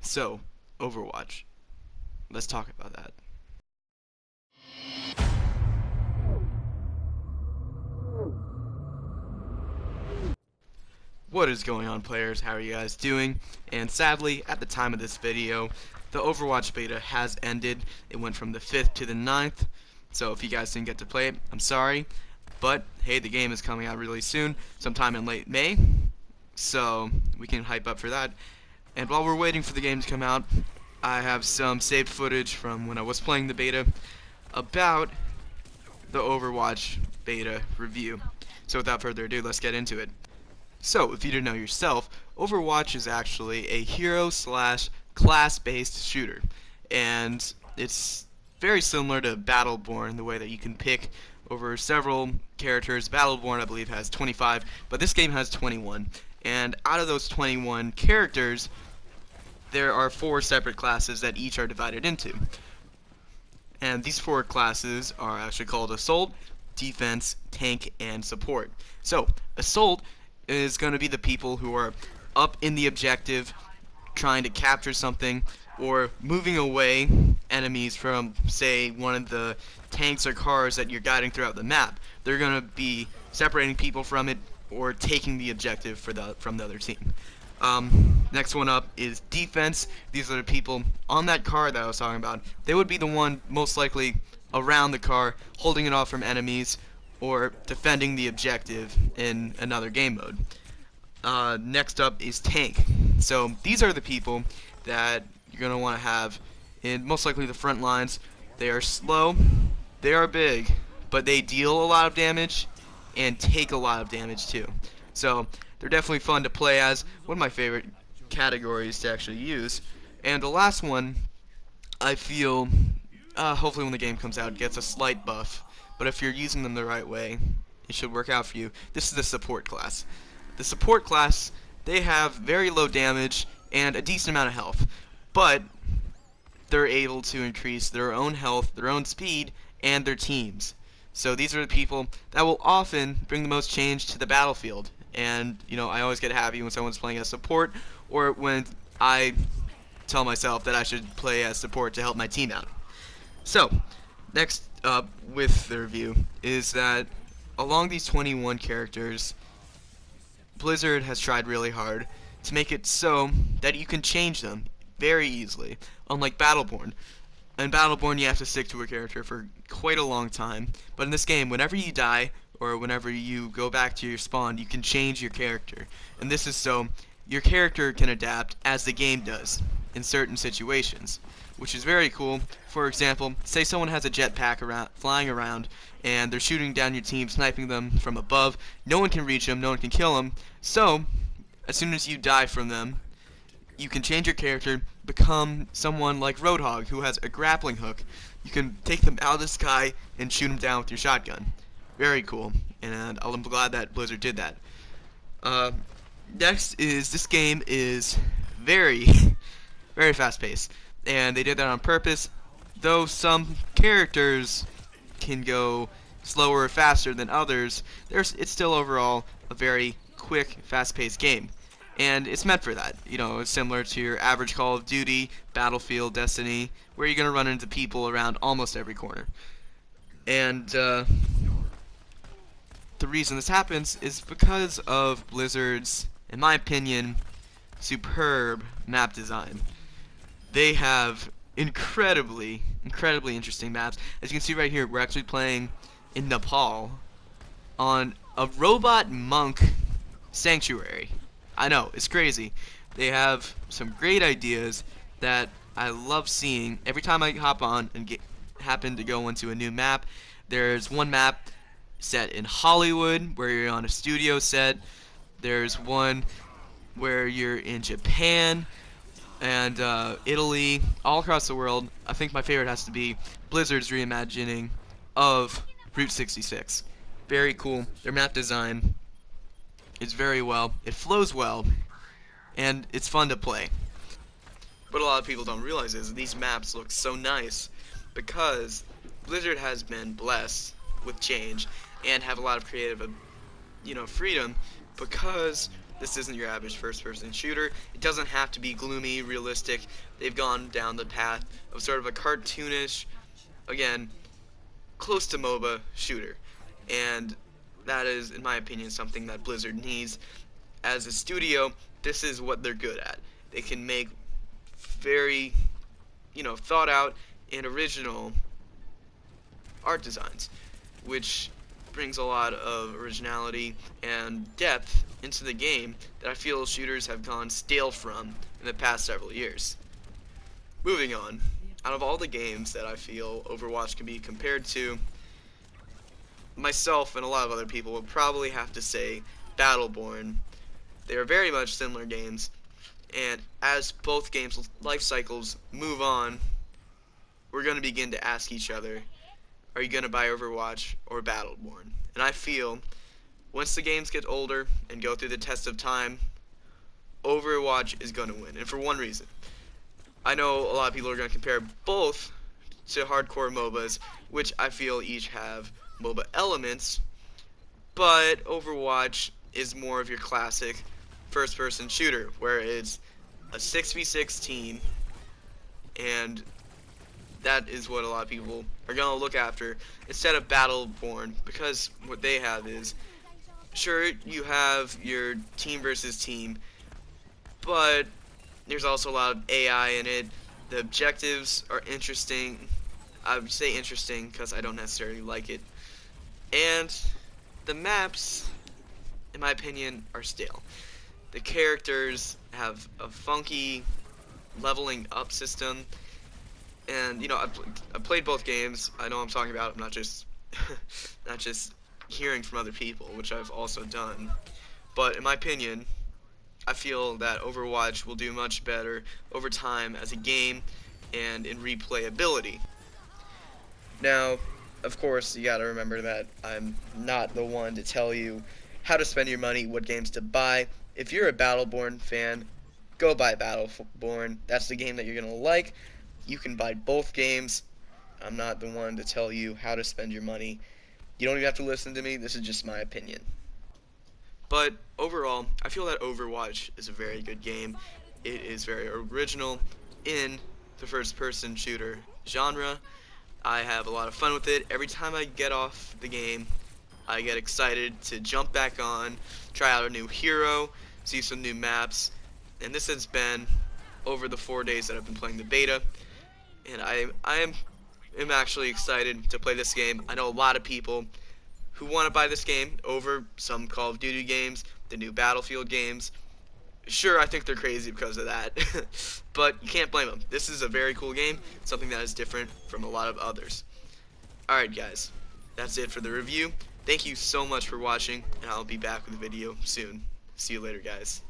So, Overwatch. Let's talk about that. What is going on, players? How are you guys doing? And sadly, at the time of this video, the Overwatch beta has ended. It went from the 5th to the 9th. So if you guys didn't get to play it, I'm sorry. But hey, the game is coming out really soon, sometime in late May. So we can hype up for that. And while we're waiting for the game to come out, I have some saved footage from when I was playing the beta about the Overwatch beta review. So without further ado, let's get into it. So, if you didn't know yourself, Overwatch is actually a hero slash class-based shooter. And it's very similar to Battleborn, the way that you can pick over several characters. Battleborn, I believe, has 25, but this game has 21. And out of those 21 characters, there are 4 separate classes that each are divided into. And these 4 classes are actually called Assault, Defense, Tank, and Support. So, Assault is going to be the people who are up in the objective, trying to capture something, or moving away enemies from, say, one of the tanks or cars that you're guiding throughout the map. They're going to be separating people from it, or taking the objective from the other team. Next one up is Defense. These are the people on that car that I was talking about. They would be the one most likely around the car, holding it off from enemies, or defending the objective in another game mode. Next up is Tank. So these are the people that you're going to want to have in most likely the front lines. They are slow, they are big, but they deal a lot of damage and take a lot of damage too. So they're definitely fun to play as, one of my favorite categories to actually use. And the last one, I feel, hopefully when the game comes out, gets a slight buff. But if you're using them the right way, it should work out for you. This is the support class. The support class, they have very low damage and a decent amount of health, but they're able to increase their own health, their own speed, and their teams. So these are the people that will often bring the most change to the battlefield. And, you know, I always get happy when someone's playing as support, or when I tell myself that I should play as support to help my team out. So, next up with the review is that along these 21 characters, Blizzard has tried really hard to make it so that you can change them very easily, unlike Battleborn. In Battleborn, you have to stick to a character for quite a long time, but in this game, whenever you die, or whenever you go back to your spawn, you can change your character. And this is so your character can adapt as the game does in certain situations, which is very cool. For example, say someone has a jetpack flying around, and they're shooting down your team, sniping them from above. No one can reach them, no one can kill them. So, as soon as you die from them, you can change your character, become someone like Roadhog, who has a grappling hook. You can take them out of the sky and shoot them down with your shotgun. Very cool, and I'm glad that Blizzard did that. Next is, this game is very, very fast-paced, and they did that on purpose. Though some characters can go slower or faster than others, it's still overall a very quick, fast-paced game. And it's meant for that. You know, it's similar to your average Call of Duty, Battlefield, Destiny, where you're going to run into people around almost every corner. And the reason this happens is because of Blizzard's, in my opinion, superb map design. They have incredibly interesting maps. As you can see right here, we're actually playing in Nepal on a robot monk sanctuary. I know, it's crazy. They have some great ideas that I love seeing. Every time I hop on and happen to go into a new map, there's one map set in Hollywood where you're on a studio set. There's one where you're in Japan and Italy, all across the world. I think my favorite has to be Blizzard's reimagining of Route 66. Very cool. Their map design is very well. It flows well, and it's fun to play. What a lot of people don't realize is these maps look so nice because Blizzard has been blessed with change and have a lot of creative, freedom, because this isn't your average first-person shooter. It doesn't have to be gloomy, realistic. They've gone down the path of sort of a cartoonish, again, close to MOBA shooter. And that is, in my opinion, something that Blizzard needs. As a studio, this is what they're good at. They can make very, thought out and original art designs, which brings a lot of originality and depth into the game that I feel shooters have gone stale from in the past several years. Moving on, out of all the games that I feel Overwatch can be compared to, myself and a lot of other people would probably have to say Battleborn. They are very much similar games, and as both games' life cycles move on, we're going to begin to ask each other, are you going to buy Overwatch or Battleborn? And I feel, once the games get older and go through the test of time, Overwatch is going to win, and for one reason. I know a lot of people are going to compare both to hardcore MOBAs, which I feel each have MOBA elements, but Overwatch is more of your classic first-person shooter, where it's a 6v6 team, and that is what a lot of people are going to look after instead of Battleborn, because what they have is, sure, you have your team versus team, but there's also a lot of AI in it. The objectives are interesting. I would say interesting because I don't necessarily like it. And the maps, in my opinion, are stale. The characters have a funky leveling up system. And I've played both games. I know what I'm talking about. I'm not just not just hearing from other people, which I've also done. But in my opinion, I feel that Overwatch will do much better over time as a game and in replayability. Now, of course, you gotta remember that I'm not the one to tell you how to spend your money, what games to buy. If you're a Battleborn fan, go buy Battleborn. That's the game that you're gonna like. You can buy both games. I'm not the one to tell you how to spend your money. You don't even have to listen to me. This is just my opinion. But overall, I feel that Overwatch is a very good game. It is very original in the first-person shooter genre. I have a lot of fun with it. Every time I get off the game, I get excited to jump back on, try out a new hero, see some new maps, and this has been over the 4 days that I've been playing the beta, and I am actually excited to play this game. I know a lot of people who want to buy this game over some Call of Duty games, the new Battlefield games. Sure, I think they're crazy because of that, but you can't blame them. This is a very cool game, something that is different from a lot of others. Alright guys, that's it for the review. Thank you so much for watching, and I'll be back with a video soon. See you later guys.